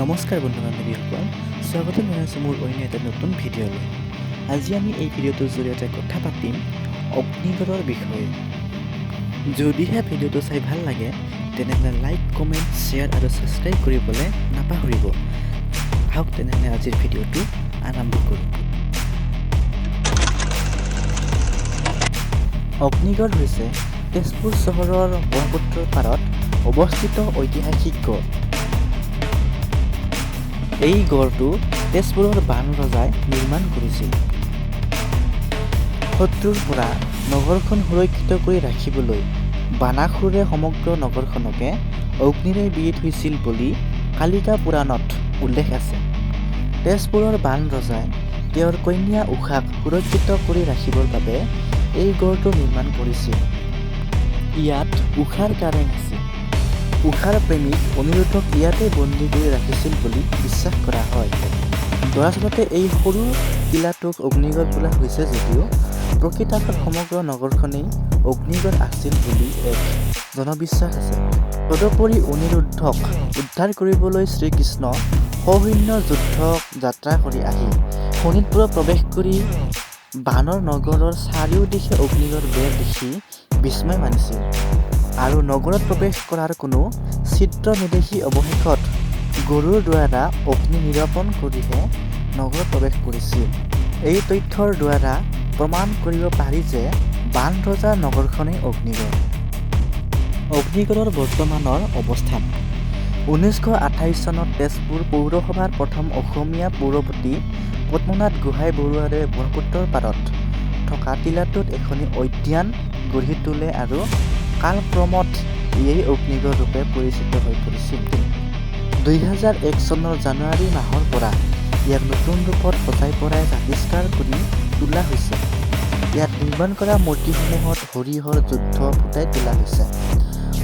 নমস্কাৰ বন্ধু বান্ধৱীসকল, স্বাগতম জনাইছোঁ মোৰ অন্য এটা নতুন ভিডিঅ'লৈ। আজি আমি এই ভিডিঅ'টোৰ জৰিয়তে কথা পাতিম অগ্নিগড়ৰ বিষয়ে। যদিহে ভিডিঅ'টো চাই ভাল লাগে তেনেহ'লে লাইক, কমেণ্ট, শ্বেয়াৰ আৰু ছাবস্ক্ৰাইব কৰিবলৈ নাপাহৰিব। আহক তেনেহ'লে আজিৰ ভিডিঅ'টো আৰম্ভ কৰোঁ। অগ্নিগড় হৈছে তেজপুৰ চহৰৰ ব্ৰহ্মপুত্ৰৰ পাৰত অৱস্থিত ঐতিহাসিক গড়। এই গড়টো তেজপুৰৰ বান ৰজাই নিৰ্মাণ কৰিছিল। শত্ৰুৰ পৰা নগৰখন সুৰক্ষিত কৰি ৰাখিবলৈ বানাসুৰে সমগ্ৰ নগৰখনকে অগ্নিৰে বিৰি থৈছিল বুলি কালিকা পুৰাণত উল্লেখ আছে। তেজপুৰৰ বান ৰজাই তেওঁৰ কন্যা উষাক সুৰক্ষিত কৰি ৰাখিবৰ বাবে এই গড়টো নিৰ্মাণ কৰিছিল। ইয়াত উষাৰ কাৰেং আছিল। উষাৰ প্ৰেমিক অনিৰুদ্ধক ইয়াতে বন্দী কৰি ৰাখিছিল বুলি বিশ্বাস কৰা হয়। দৰাচলতে এই সৰু কিলাটোক অগ্নিগড় বোলা হৈছে যদিও প্ৰকৃতাৰ্থত সমগ্ৰ নগৰখনেই অগ্নিগড় আছিল বুলি এক জনবিশ্বাস আছে। তদুপৰি অনিৰুদ্ধক উদ্ধাৰ কৰিবলৈ শ্ৰীকৃষ্ণ সসৈন্য যুদ্ধ যাত্ৰা কৰি আহি শোণিতপুৰত প্ৰৱেশ কৰি বানৰ নগৰৰ চাৰিওদিশে অগ্নিগড় বেৰ দেখি বিস্ময় মানিছিল আৰু নগৰত প্ৰৱেশ কৰাৰ কোনো ছিদ্ৰ নেদেখি অৱশেষত গৰুৰ দ্বাৰা অগ্নি নিৰূপণ কৰিহে নগৰত প্ৰৱেশ কৰিছিল। এই তথ্যৰ দ্বাৰা প্ৰমাণ কৰিব পাৰি যে বান ৰজাৰ নগৰখনেই অগ্নিগড়। অগ্নিগড়ৰ বৰ্তমানৰ অৱস্থান। 1928 চনত তেজপুৰ পৌৰসভাৰ প্ৰথম অসমীয়া পৌৰপতি পদ্মনাথ গোহাঁই বৰুৱাৰে ব্ৰহ্মপুত্ৰৰ পাৰত থকা টিলাটোত এখনি উদ্যান গঢ়ি তোলে আৰু কালক্ৰমত ইয়েই অগ্নিগড় ৰূপে পৰিচিত হৈ পৰিছিল। 2001 চনৰ জানুৱাৰী মাহৰ পৰা ইয়াক নতুন ৰূপত সজাই পৰাই জাতিষ্কাৰ কৰি তোলা হৈছে। ইয়াত নিৰ্মাণ কৰা মূৰ্তিসমূহত হৰিহৰ যুদ্ধ ফুটাই তোলা হৈছে।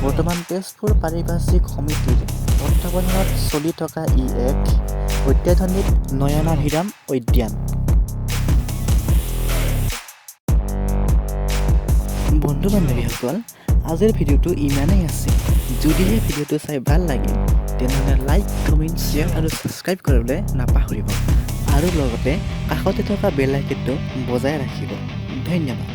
বৰ্তমান তেজপুৰ পাৰিপাৰ্শ্বিক সমিতিৰ তত্বাৱধানত চলি থকা ই এক অত্যাধুনিক নয়নাভিৰাম উদ্যান। বন্ধু বান্ধৱীসকল, আজিৰ ভিডিঅ'টো ইমানেই আছিল। যদিহে ভিডিঅ'টো চাই ভাল লাগে তেনেহ'লে লাইক, কমেণ্ট, শ্বেয়াৰ আৰু ছাবস্ক্ৰাইব কৰিবলৈ নাপাহৰিব আৰু লগতে কাষতে থকা বেল আইকনটো বজাই ৰাখিব। ধন্যবাদ।